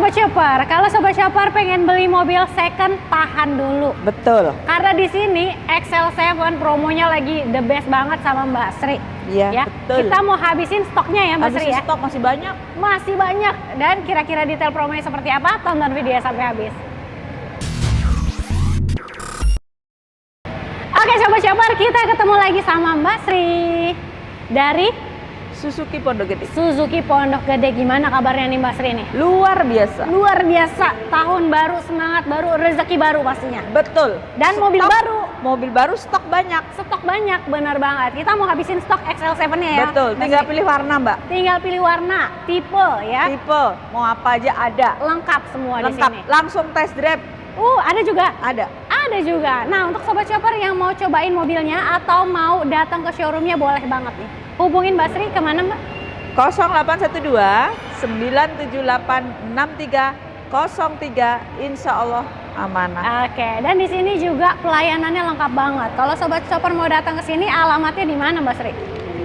Sobat Shopper, kalau Sobat Shopper pengen beli mobil second, tahan dulu. Betul. Karena di sini XL7 promonya lagi the best banget sama Mbak Sri. Iya, Ya, betul. kita mau habisin stoknya ya Mbak Sri Habisin ya. stok masih banyak. Masih banyak. Dan kira-kira detail promonya seperti apa? Tonton video sampai habis. Oke Sobat Shopper, kita ketemu lagi sama Mbak Sri dari Suzuki Pondok Gede. Suzuki Pondok Gede. Gimana kabarnya nih Mbak Sri nih? Luar biasa. Luar biasa. Tahun baru, semangat baru, rezeki baru pastinya. Betul. Dan mobil baru. Mobil baru stok banyak. Stok banyak, benar banget. Kita mau habisin stok XL7-nya ya. Betul. Mbak Tinggal Sri. pilih warna, Mbak. Tinggal pilih warna, tipe ya. Tipe, mau apa aja ada. Lengkap semua di Lengkap. sini. Langsung test drive. Ada juga. Ada. Ada juga. Nah, untuk Sobat Shopper yang mau cobain mobilnya atau mau datang ke showroomnya boleh banget nih. Hubungin Mbak Sri kemana Mbak? 0812 978 6303, insya Allah amanah. Oke, dan di sini juga pelayanannya lengkap banget. Kalau Sobat Shopper mau datang ke sini, alamatnya di mana Mbak Sri?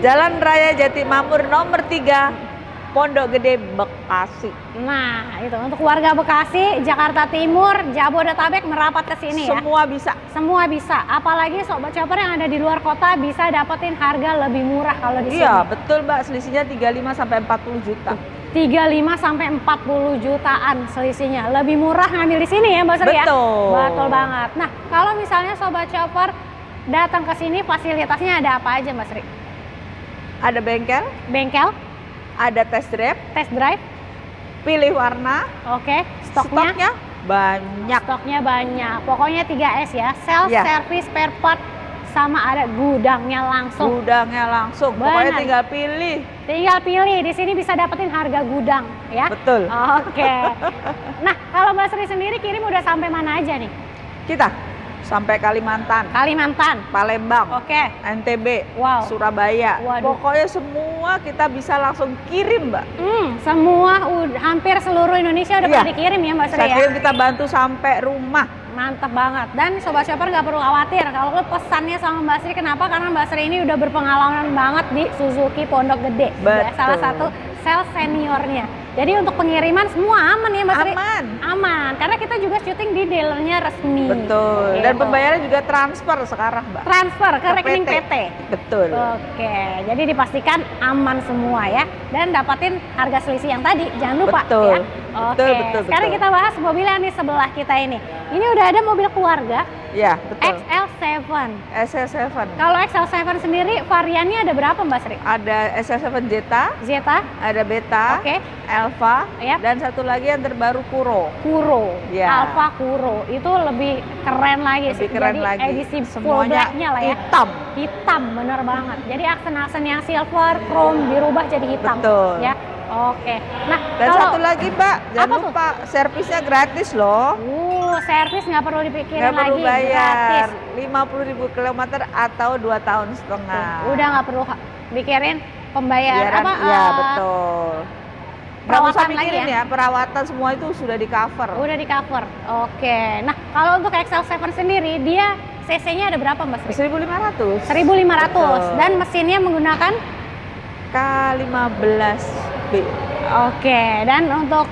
Jalan Raya Jatimamur nomor 3, Pondok Gede, Bekasi. Nah, itu untuk warga Bekasi, Jakarta Timur, Jabodetabek merapat ke sini ya. Semua bisa. Semua bisa. Apalagi Sobat Shopper yang ada di luar kota bisa dapetin harga lebih murah kalau di sini. Iya, betul Mbak. Selisihnya 35 sampai 40 juta. 35 sampai 40 jutaan selisihnya. Lebih murah ngambil di sini ya Mbak Sri ya. Betul. Betul banget. Nah, kalau misalnya Sobat Shopper datang ke sini, fasilitasnya ada apa aja Mbak Sri? Ada bengkel, Bengkel, ada test drive, test drive, pilih warna, oke, stoknya banyak. stoknya banyak. Pokoknya 3S ya, sales, Ya. service, spare part, sama ada gudangnya langsung. Gudangnya langsung. Benar. Pokoknya tinggal pilih. Tinggal pilih, di sini bisa dapetin harga gudang ya. Betul. Oke. Nah, kalau Mbak Sri sendiri kirim udah sampai mana aja nih? Kita sampai Kalimantan, Kalimantan. Palembang, Oke. NTB, Wow. Surabaya. Waduh. Pokoknya semua kita bisa langsung kirim, Mbak. Semua hampir seluruh Indonesia udah Iya. pernah dikirim ya Mbak Sri Saya ya. kirim, kita bantu sampai rumah. Mantap banget. Dan Sobat Shopper nggak perlu khawatir kalau lo pesannya sama Mbak Sri. Kenapa? Karena Mbak Sri ini udah berpengalaman banget di Suzuki Pondok Gede. Betul. Salah satu sales seniornya. Jadi untuk pengiriman semua aman ya Mbak Sri? Aman. Aman. Karena kita juga syuting di dealernya resmi. Betul. Dan Gitu. pembayaran juga transfer sekarang, Mbak. Transfer ke rekening PT. Betul. Oke, jadi dipastikan aman semua ya. Dan dapatin harga selisih yang tadi, jangan lupa Betul. ya. Oke, Betul, sekarang betul. kita bahas mobil yang di sebelah kita ini. Ini udah ada mobil keluarga Ya, betul. XL7. SL7. Kalau XL7 sendiri variannya ada berapa Mbak Sri? Ada SL7 Zeta, Zeta, ada Beta, oke, Alpha, Yap. dan satu lagi yang terbaru Kuro. Kuro, Ya. Alfa Kuro. Itu lebih keren lagi sih. Lebih keren Jadi lagi. edisi full Semuanya black-nya lah ya. hitam. Hitam, bener banget. Jadi aksen-aksen yang silver, chrome dirubah jadi hitam. Betul. Ya, oke. Nah, Dan kalau satu lagi, Mbak, jangan Apa tuh? lupa servisnya gratis loh. servis nggak perlu dipikirin Nggak perlu lagi, bayar. gratis. 50.000 km atau 2,5 tahun. Udah nggak perlu mikirin pembayaran apa? Iya, betul. Nggak usah perawatan lagi mikirin ya? ya, perawatan semua itu sudah di cover. Udah di cover. Oke. Nah, kalau untuk XL7 sendiri dia cc-nya ada berapa Mbak Sri? 1.500. 1.500 Betul. dan mesinnya menggunakan K15B. Oke, dan untuk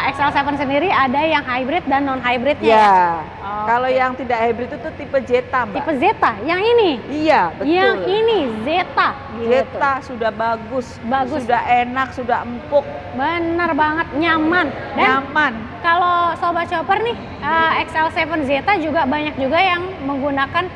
XL7 sendiri ada yang hybrid dan non hybridnya ya? Ya. Oke. Kalau yang tidak hybrid itu tipe Zeta, Mbak. Tipe Zeta, yang ini? Iya, betul. Yang ini Zeta. Gitu. Zeta sudah bagus, Bagus. sudah enak, sudah empuk, Bener banget, nyaman. Dan nyaman. kalau Sobat Shopper nih, XL7 Zeta juga banyak juga yang menggunakan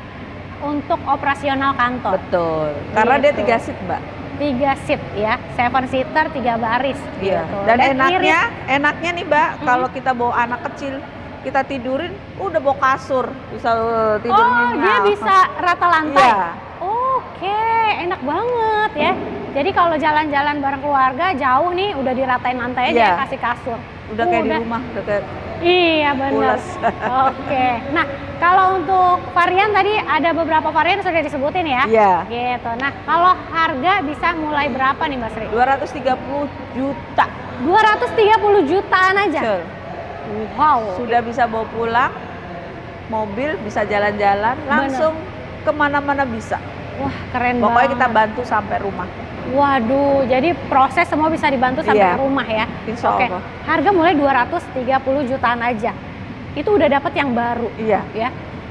untuk operasional kantor. Betul. Karena dia Gitu. 3 seat, Mbak. 3 seat ya, 7 seater, 3 baris. Iya. Gitu. Dan iris. enaknya nih, Mbak, kalau kita bawa anak kecil, kita tidurin, udah bawa kasur, bisa tidur Oh, dia nyenyak. bisa rata lantai. Iya. Oke, enak banget ya. Jadi kalau jalan-jalan bareng keluarga jauh nih, udah diratain lantai aja, Iya. kasih kasur. Udah kayak di rumah, udah kayak Iya benar. pules. Oke. Nah, kalau untuk varian tadi ada beberapa varian sudah disebutin ya. Iya. Gitu. Nah, kalau harga bisa mulai berapa nih Mbak Sri? 230 juta. 230 jutaan aja. Betul. Wow. Sudah bisa bawa pulang, mobil bisa jalan-jalan, langsung kemana-mana bisa. Wah, keren Pokoknya banget. kita bantu sampai rumah. Waduh, jadi proses semua bisa dibantu sampai Iya. rumah ya. Insya Oke, Allah. harga mulai 230 jutaan aja. Itu udah dapat yang baru Iya. ya.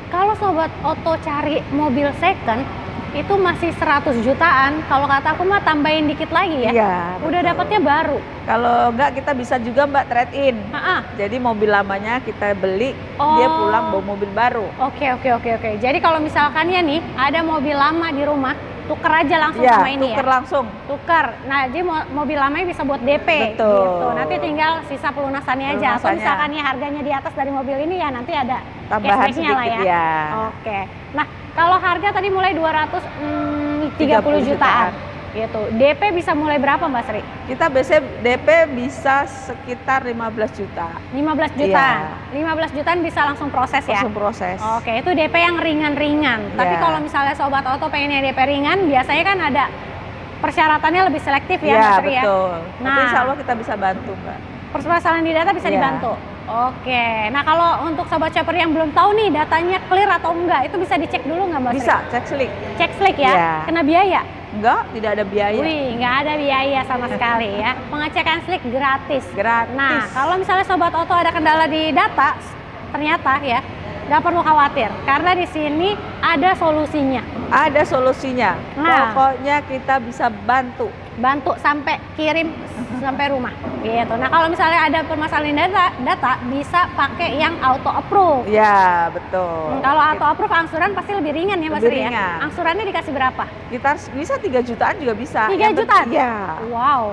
Kalau Sobat Oto cari mobil second, itu masih 100 jutaan. Kalau kata aku mah tambahin dikit lagi ya. Iya. Udah betul. dapatnya baru. Kalau enggak kita bisa juga Mbak trade in. Ha-ha. Jadi mobil lamanya kita beli, Oh. dia pulang bawa mobil baru. Oke. Jadi kalau misalkan ya nih ada mobil lama di rumah, tuker aja langsung Iya, sama ini tuker ya. langsung. Tuker. Nah, jadi mobil lamanya bisa buat DP Betul. gitu. Nanti tinggal sisa pelunasannya aja. Atau Pelunasannya. misalkan ya harganya di atas dari mobil ini ya nanti ada Tambahan cashback-nya lah sedikit ya. ya. Oke. Nah, kalau harga tadi mulai 230 jutaan gitu. DP bisa mulai berapa Mbak Sri? Kita biasanya DP bisa sekitar 15 juta. 15 jutaan. 15 jutaan bisa langsung proses ya. Langsung proses. Oke, itu DP yang ringan-ringan. Tapi Ya. kalau misalnya Sobat Oto pengen yang DP ringan, biasanya kan ada persyaratannya lebih selektif ya, Iya, Mbak Sri ya. betul. Nah. Tapi insya Allah kita bisa bantu, Mbak. Permasalahan di data bisa Iya. dibantu. Oke, nah kalau untuk Sobat Shopper yang belum tahu nih datanya clear atau enggak, itu bisa dicek dulu nggak Mbak Sri? Bisa, cek slik. Cek slik ya, Iya. kena biaya? Enggak, tidak ada biaya. Wih, nggak ada biaya sama sekali ya. Pengecekan slik gratis. Gratis. Nah, kalau misalnya Sobat Oto ada kendala di data, ternyata ya nggak perlu khawatir karena di sini ada solusinya. Ada solusinya. Nah. Pokoknya kita bisa bantu. Bantu sampai kirim sampai rumah gitu. Nah, kalau misalnya ada permasalahan data bisa pakai yang auto approve. Ya, betul. Kalau auto approve angsuran pasti lebih ringan ya Mbak Lebih Sri ya. ringan. Angsurannya dikasih berapa? Kita bisa 3 jutaan juga bisa. 3 jutaan? Iya. Wow.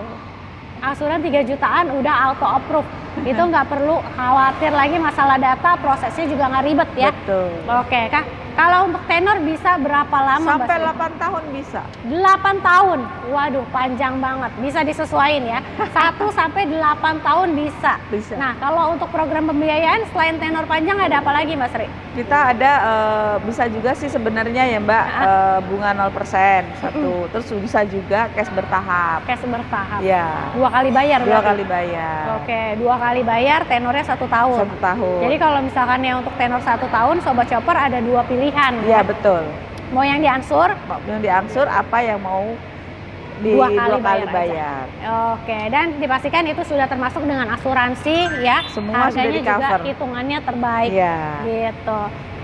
Angsuran 3 jutaan udah auto approve. Itu nggak perlu khawatir lagi masalah data, prosesnya juga nggak ribet ya. Betul. Oke, Kak. Kalau untuk tenor bisa berapa lama Mbak Sampai Sri? 8 tahun bisa. 8 tahun. Waduh, panjang banget. Bisa disesuaiin ya. 1 sampai 8 tahun bisa. Bisa. Nah, kalau untuk program pembiayaan selain tenor panjang ada apa lagi Mbak Sri? Kita ada bisa juga sih sebenarnya ya Mbak, bunga 0% satu. Terus bisa juga cash bertahap. Cash bertahap. Ya. 2 kali bayar 2 berarti? kali bayar. Oke, 2 kali bayar, tenornya 1 tahun. 1 tahun. Jadi kalau misalkan yang untuk tenor 1 tahun, Sobat Shopper ada 2 pilihan. Iya, betul. Mau yang diansur, Yang diangsur apa yang mau di 2 kali 2 kali bayar bayar. Oke, dan dipastikan itu sudah termasuk dengan asuransi ya. Semua sudah Harganya juga di-cover. hitungannya terbaik. Iya. Gitu.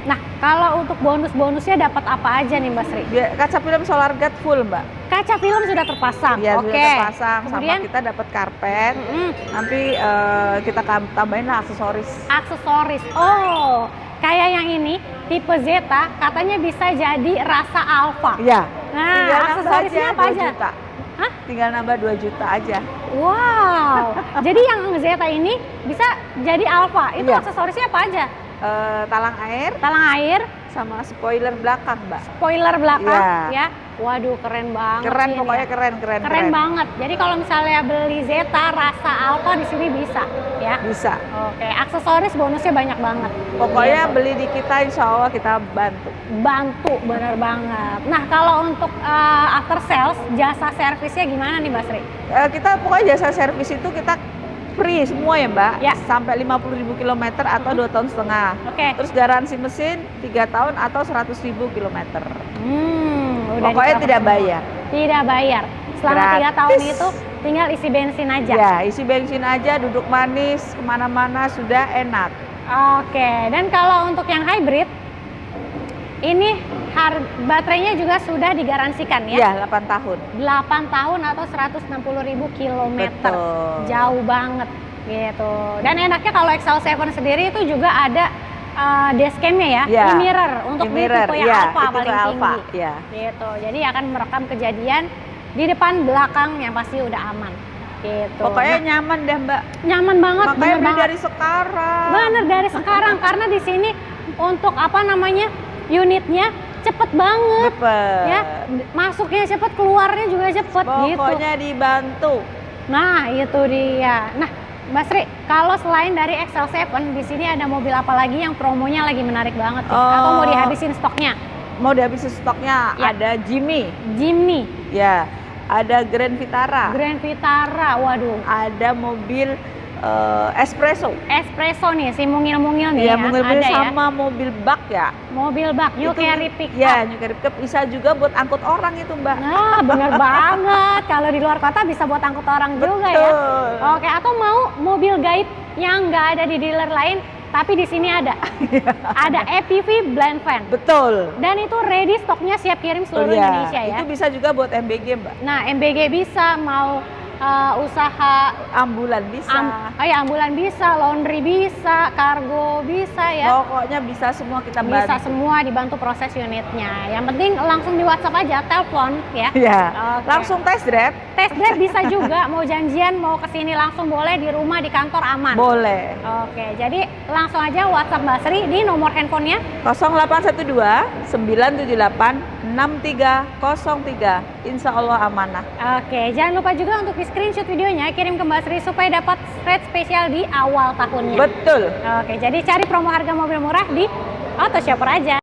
Nah, kalau untuk bonus-bonusnya dapat apa aja nih Mbak Sri? Kaca film solar guard full Mbak. Kaca film sudah terpasang. Iya, Oke. sudah terpasang. Kemudian Sama kita dapat karpet. mm-mm, Nanti kita tambahin lah aksesoris. aksesoris. Oh, kayak yang ini tipe Zeta katanya bisa jadi rasa Alfa. Iya. Nah, Tinggal nambah aksesorisnya apa 2 aja? juta. Hah? Tinggal nambah 2 juta aja. Wow. Jadi yang Zeta ini bisa jadi Alfa. Itu Iya. aksesorisnya apa aja? Talang air Talang air, sama spoiler belakang Mbak. spoiler belakang Iya. ya. Waduh, keren banget. Keren sih ini pokoknya ya. keren. Keren banget. Jadi kalau misalnya beli Zeta rasa Alfa di sini bisa ya. Bisa. Oke, aksesoris bonusnya banyak banget. Pokoknya Gitu. beli di kita insya Allah kita bantu. Bantu, bener banget. Nah, kalau untuk after sales, jasa servisnya gimana nih Mbak Sri? Kita pokoknya jasa servis itu kita free semua ya Mbak. Ya. Sampai 50.000 km atau 2,5 tahun. Oke. Terus garansi mesin 3 tahun atau 100.000 km. Udah Pokoknya di-cover tidak semua. bayar. Tidak bayar. Selama 3 Gratis. tahun itu tinggal isi bensin aja. Ya, isi bensin aja, duduk manis, kemana-mana sudah enak. Oke, dan kalau untuk yang hybrid, ini baterainya juga sudah digaransikan ya. Iya, 8 tahun. 8 tahun atau 160.000 kilometer. Betul. Jauh banget gitu. Dan enaknya kalau XL7 sendiri itu juga ada dashcam-nya ya, Ya. e-mirror untuk di E-mirror, tipe yang ya, Alfa itu paling Alfa, tinggi. ya. Gitu. Jadi akan merekam kejadian di depan belakang yang pasti udah aman. Gitu. Pokoknya Nah, nyaman deh Mbak. nyaman banget, Makanya bener beli banget. dari sekarang. Bener dari sekarang karena di sini untuk apa namanya unitnya cepet banget Cepet. ya, masuknya cepet, keluarnya juga cepet gitu. Pokoknya dibantu. Nah itu dia. Nah Mbak Sri, kalau selain dari XL7 di sini ada mobil apa lagi yang promonya lagi menarik banget nih? Atau mau dihabisin stoknya? Mau dihabisin stoknya, Ya. ada Jimmy, Jimny, ya, ada Grand Vitara, Grand Vitara, waduh. ada mobil espresso. Espresso nih, si mungil-mungil nih Ya, ya, mobil ada ya. sama mobil bak ya. Mobil bak, you Itu carry pick up. Ya, you carry pick up bisa juga buat angkut orang itu, Mbak. Nah, bener banget. Kalau di luar kota bisa buat angkut orang juga ya. Betul. Oke, atau mau mobil gaib yang nggak ada di dealer lain, tapi di sini ada. Ada EPV Blend Van. Betul. Dan itu ready, stoknya siap kirim seluruh Iya, Indonesia ya. Itu bisa juga buat MBG, Mbak. Nah, MBG bisa, mau usaha Ambulan bisa. ambulan bisa, laundry bisa, kargo bisa ya. Pokoknya bisa semua kita bantu. Bisa semua dibantu proses unitnya. Yang penting langsung di WhatsApp aja, telepon ya. Iya. Oke. Langsung test drive. Test drive bisa juga, mau janjian, mau kesini langsung boleh, di rumah, di kantor aman. Boleh. Oke, jadi langsung aja WhatsApp Mbak Sri di nomor handphonenya 0812 978 6303. Insya Allah amanah. Oke, jangan lupa juga untuk di screenshot videonya, kirim ke Mbak Sri supaya dapat rate spesial di awal tahunnya. Betul. Oke, jadi cari promo harga mobil murah di Auto Shopper aja.